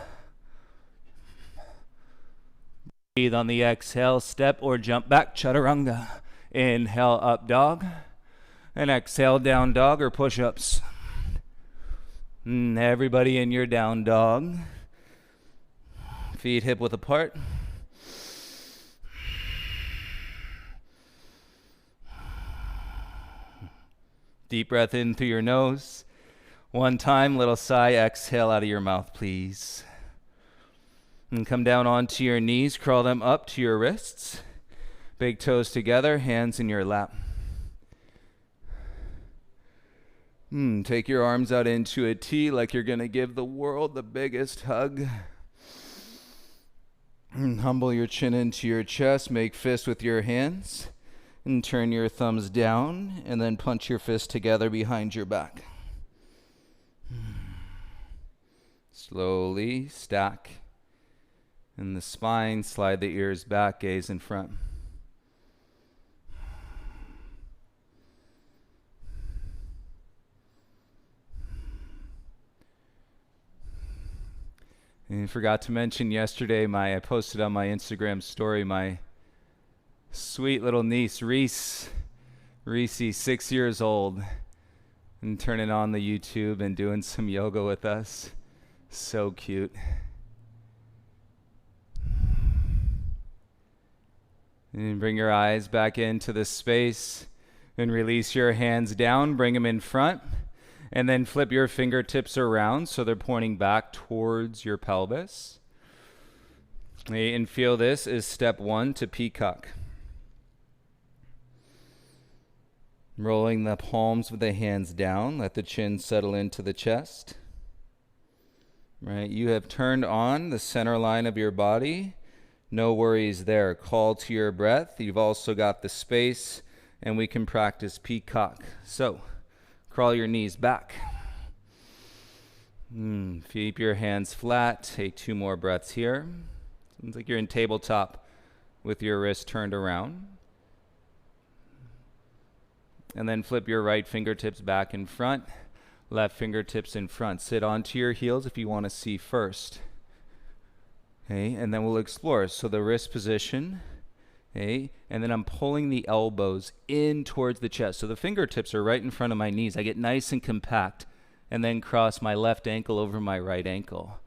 Breathe on the exhale. Step or jump back. Chaturanga. Inhale, up dog. And exhale, down dog or push-ups. Everybody in your down dog. Feet hip-width apart. Deep breath in through your nose. One time, little sigh, exhale out of your mouth, please. And come down onto your knees, crawl them up to your wrists. Big toes together, hands in your lap. Take your arms out into a T like you're going to give the world the biggest hug. Humble your chin into your chest, make fists with your hands, and turn your thumbs down, and then punch your fists together behind your back. Slowly stack. In the spine, slide the ears back, gaze in front. And I forgot to mention yesterday, I posted on my Instagram story, my sweet little niece, Reese, 6 years old, and turning on the YouTube and doing some yoga with us. So cute. And bring your eyes back into the space and release your hands down, bring them in front. And then flip your fingertips around so they're pointing back towards your pelvis. And feel this is step 1 to peacock. Rolling the palms of the hands down. Let the chin settle into the chest. Right, you have turned on the center line of your body. No worries there. Call to your breath. You've also got the space, and we can practice peacock. So, crawl your knees back. Keep your hands flat. Take 2 more breaths here. Sounds like you're in tabletop with your wrist turned around. And then flip your right fingertips back in front. Left fingertips in front. Sit onto your heels if you want to see first. Okay, and then we'll explore. So the wrist position. Okay, and then I'm pulling the elbows in towards the chest. So the fingertips are right in front of my knees. I get nice and compact and then cross my left ankle over my right ankle.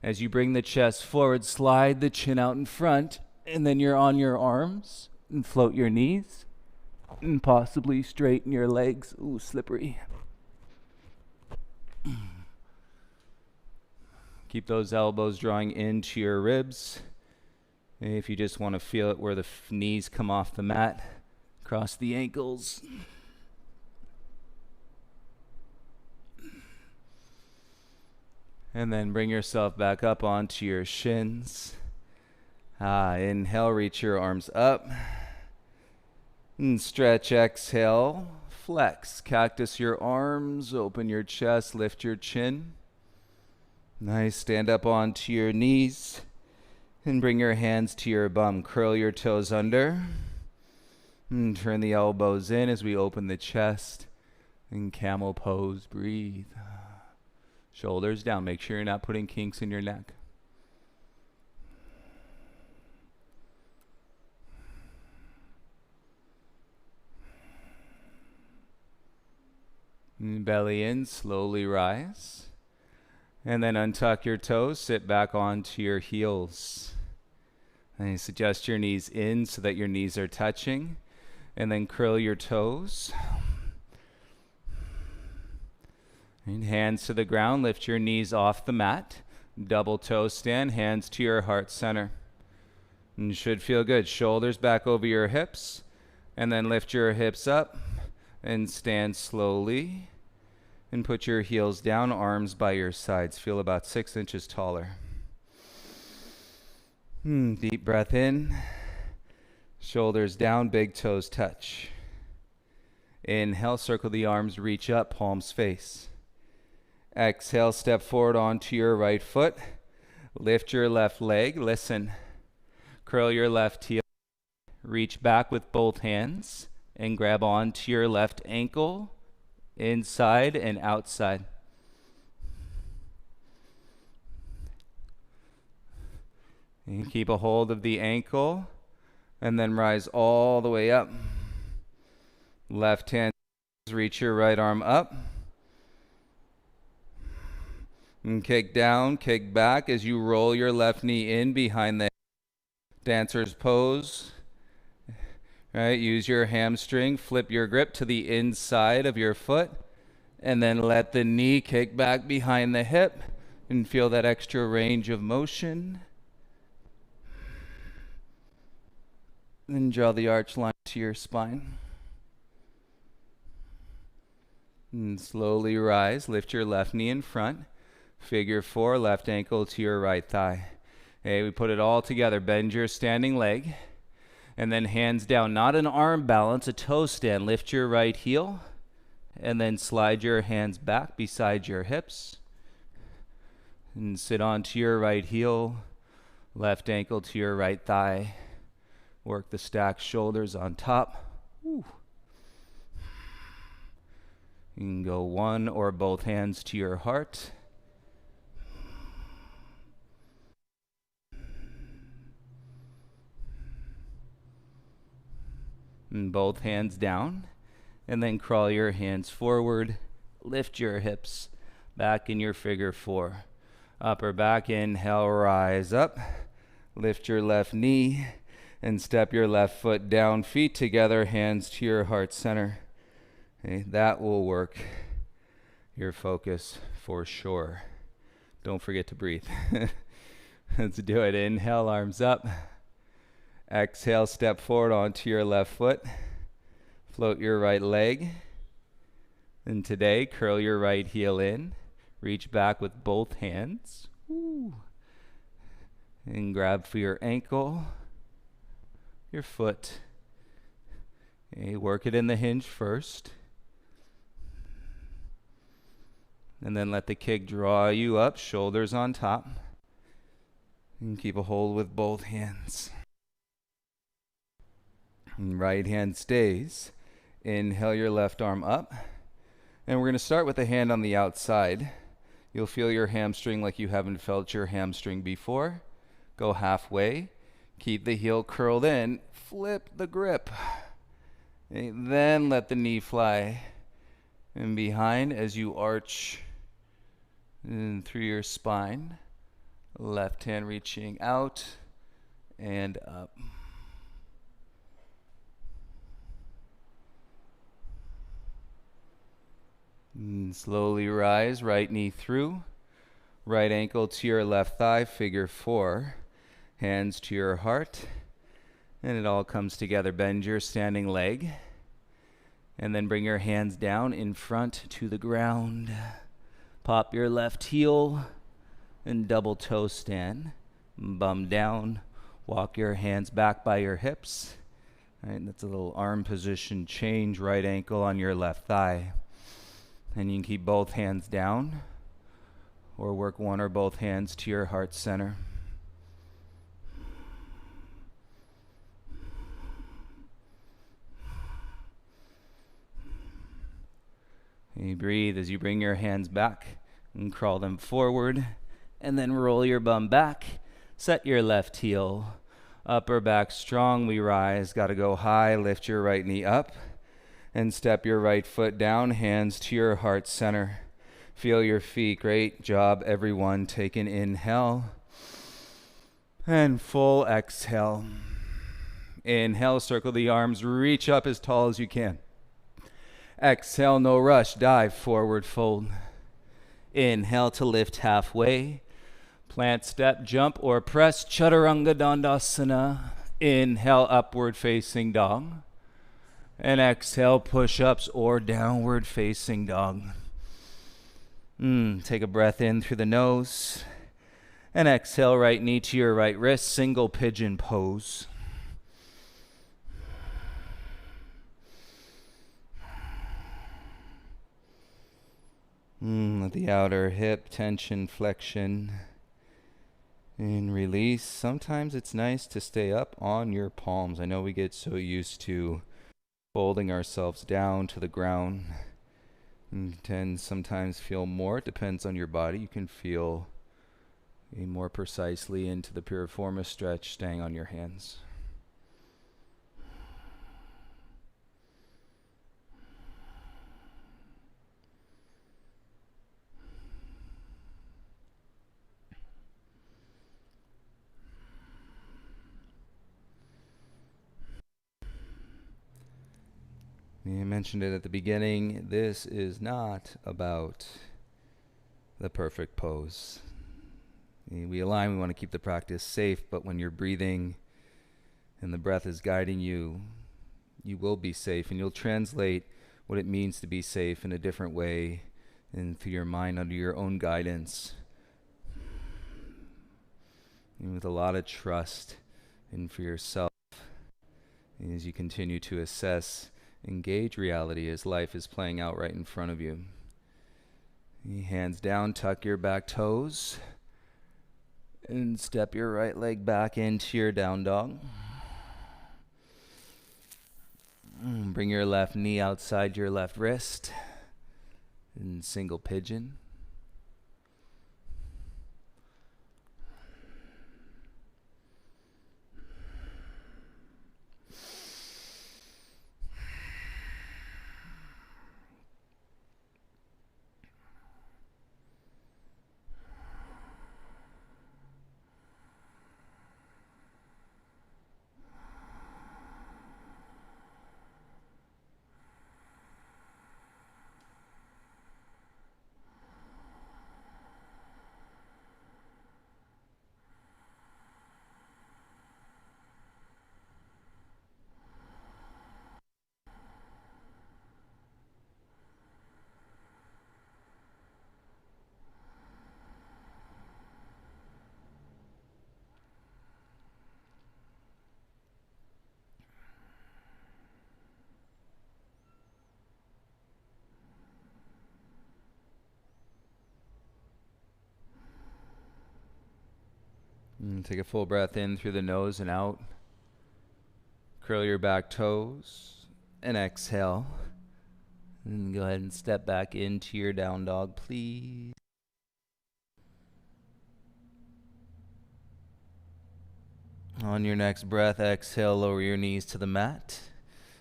As you bring the chest forward, slide the chin out in front, and then you're on your arms and float your knees and possibly straighten your legs. Ooh, slippery. Keep those elbows drawing into your ribs. If you just want to feel it where the knees come off the mat, cross the ankles. And then bring yourself back up onto your shins. Inhale, reach your arms up. And stretch, exhale, flex. Cactus your arms, open your chest, lift your chin. Nice, stand up onto your knees. And bring your hands to your bum. Curl your toes under. And turn the elbows in as we open the chest. And camel pose, breathe. Shoulders down. Make sure you're not putting kinks in your neck. And belly in, slowly rise. And then untuck your toes, sit back onto your heels. And you suggest your knees in so that your knees are touching. And then curl your toes. And hands to the ground. Lift your knees off the mat. Double toe stand. Hands to your heart center. And you should feel good. Shoulders back over your hips. And then lift your hips up. And stand slowly. And put your heels down. Arms by your sides. Feel about 6 inches taller. Deep breath in. Shoulders down, big toes touch. Inhale, circle the arms, reach up, palms face. Exhale, step forward onto your right foot. Lift your left leg, listen. Curl your left heel. Reach back with both hands and grab onto your left ankle, inside and outside. And keep a hold of the ankle. And then rise all the way up. Left hand, reach your right arm up. And kick down, kick back as you roll your left knee in behind the dancer's pose. Right, use your hamstring, flip your grip to the inside of your foot. And then let the knee kick back behind the hip. And feel that extra range of motion. Then draw the arch line to your spine. And slowly rise. Lift your left knee in front. Figure 4, left ankle to your right thigh. Okay, we put it all together. Bend your standing leg. And then hands down. Not an arm balance, a toe stand. Lift your right heel. And then slide your hands back beside your hips. And sit onto your right heel. Left ankle to your right thigh. Work the stacked shoulders on top. Woo. You can go one or both hands to your heart. And both hands down. And then crawl your hands forward. Lift your hips back in your figure 4. Upper back, inhale, rise up. Lift your left knee. And step your left foot down, feet together, hands to your heart center. Okay, that will work your focus for sure. Don't forget to breathe. Let's do it. Inhale, arms up. Exhale, step forward onto your left foot. Float your right leg. And today, curl your right heel in. Reach back with both hands. Woo. And grab for your ankle. Your foot. Okay, work it in the hinge first. And then let the kick draw you up, shoulders on top. And keep a hold with both hands. And right hand stays. Inhale your left arm up. And we're going to start with the hand on the outside. You'll feel your hamstring like you haven't felt your hamstring before. Go halfway. Keep the heel curled in. Flip the grip. Okay, then let the knee fly in behind as you arch in through your spine. Left hand reaching out and up. And slowly rise, right knee through. Right ankle to your left thigh, figure 4. Hands to your heart, and it all comes together. Bend your standing leg, and then bring your hands down in front to the ground. Pop your left heel, and double toe stand. Bum down, walk your hands back by your hips. All right, that's a little arm position change, right ankle on your left thigh. And you can keep both hands down, or work one or both hands to your heart center. You breathe as you bring your hands back and crawl them forward, and then roll your bum back. Set your left heel, upper back strong. We rise, got to go high. Lift your right knee up and step your right foot down, hands to your heart center. Feel your feet. Great job, everyone. Take an inhale And full exhale. Inhale, circle the arms, reach up as tall as you can. Exhale, no rush, dive, forward fold. Inhale to lift halfway. Plant, step, jump, or press, Chaturanga Dandasana. Inhale, upward facing dog. And exhale, push-ups or downward facing dog. Take a breath in through the nose. And exhale, right knee to your right wrist, single pigeon pose. The outer hip tension, flexion, and release. Sometimes it's nice to stay up on your palms. I know we get so used to folding ourselves down to the ground. You can sometimes feel more. It depends on your body. You can feel more precisely into the piriformis stretch, staying on your hands. I mentioned it at the beginning. This is not about the perfect pose. We align, we want to keep the practice safe, but when you're breathing and the breath is guiding you, you will be safe, and you'll translate what it means to be safe in a different way and through your mind under your own guidance. And with a lot of trust and for yourself as you continue to assess, engage reality as life is playing out right in front of you. Hands down, tuck your back toes. And step your right leg back into your down dog. Bring your left knee outside your left wrist. In single pigeon. Take a full breath in through the nose and out. Curl your back toes and exhale. And go ahead and step back into your down dog, please. On your next breath, exhale, lower your knees to the mat.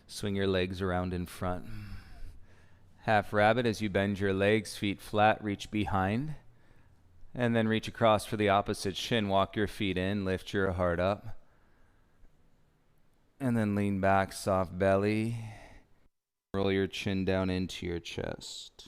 Swing your legs around in front. Half rabbit as you bend your legs, feet flat, reach behind. And then reach across for the opposite shin. Walk your feet in, lift your heart up. And then lean back, soft belly. Roll your chin down into your chest.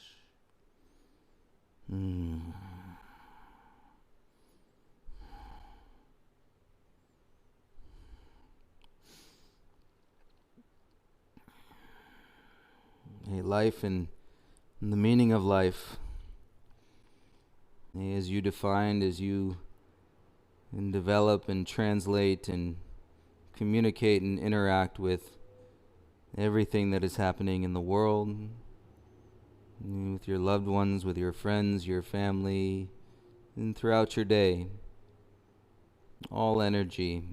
Hey, life and the meaning of life. As you defined, as you develop and translate and communicate and interact with everything that is happening in the world, with your loved ones, with your friends, your family, and throughout your day, all energy.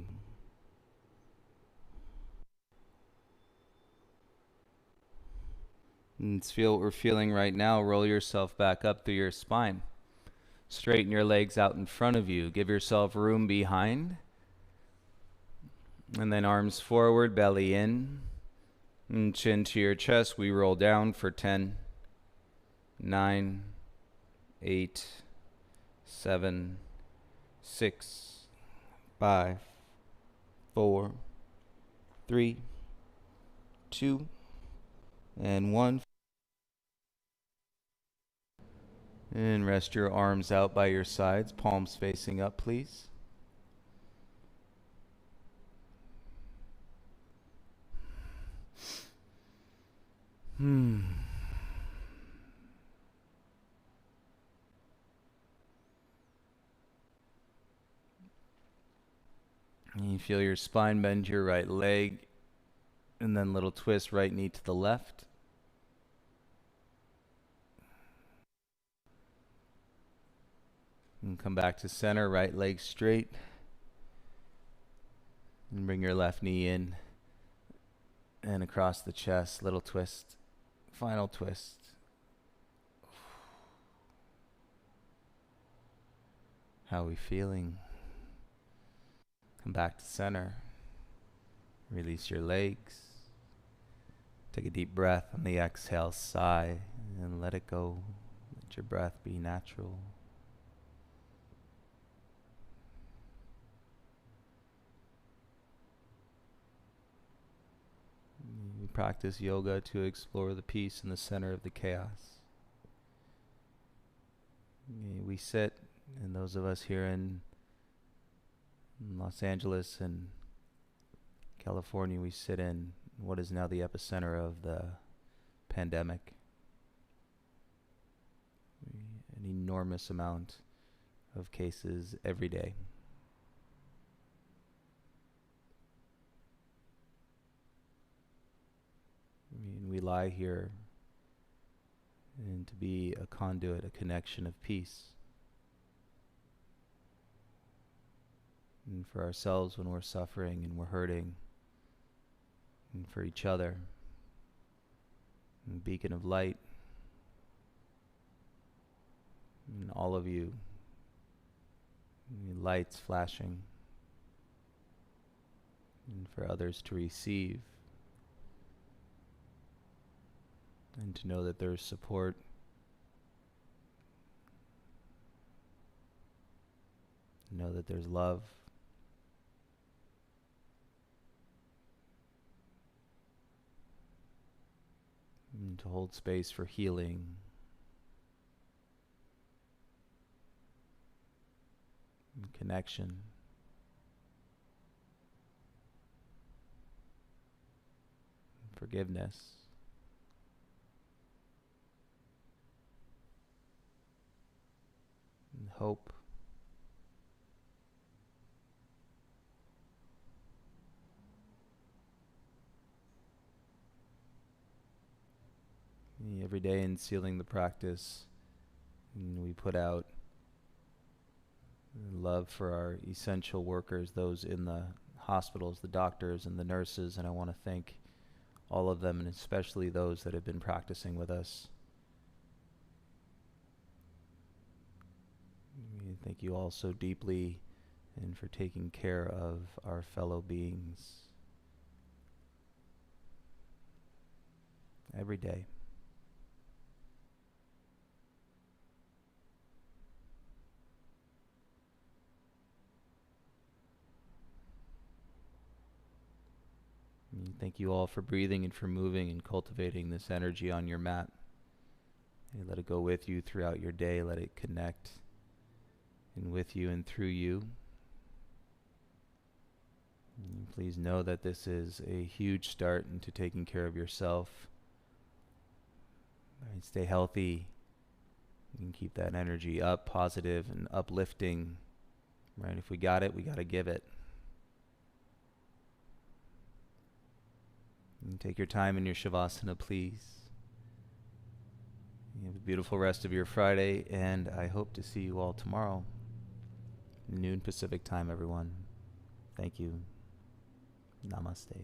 And feel what we're feeling right now. Roll yourself back up through your spine. Straighten your legs out in front of you. Give yourself room behind. And then arms forward, belly in. And chin to your chest. We roll down for 10, 9, 8, 7, 6, 5, 4, 3, 2, and 1. And rest your arms out by your sides, palms facing up, please. And you feel your spine bend your right leg, and then little twist, right knee to the left. And come back to center, right leg straight. And bring your left knee in and across the chest, little twist. Final twist. How are we feeling? Come back to center. Release your legs. Take a deep breath on the exhale, sigh, and let it go. Let your breath be natural. We practice yoga to explore the peace in the center of the chaos. We sit, and those of us here in Los Angeles and California, we sit in what is now the epicenter of the pandemic. An enormous amount of cases every day. We lie here and to be a conduit, a connection of peace. And for ourselves when we're suffering and we're hurting, and for each other, and a beacon of light, and all of you, lights flashing, and for others to receive, and to know that there's support, know that there's love, and to hold space for healing, and connection, and forgiveness, and hope. Every day in sealing the practice, we put out love for our essential workers, those in the hospitals, the doctors and the nurses, and I want to thank all of them, and especially those that have been practicing with us. Thank you all so deeply and for taking care of our fellow beings every day. And thank you all for breathing and for moving and cultivating this energy on your mat. And let it go with you throughout your day. Let it connect and with you and through you. And please know that this is a huge start into taking care of yourself. Right, stay healthy. You can keep that energy up, positive and uplifting. Right? If we got it, we got to give it. And take your time in your Shavasana, please. You have a beautiful rest of your Friday, and I hope to see you all tomorrow. Noon Pacific time, everyone. Thank you. Namaste.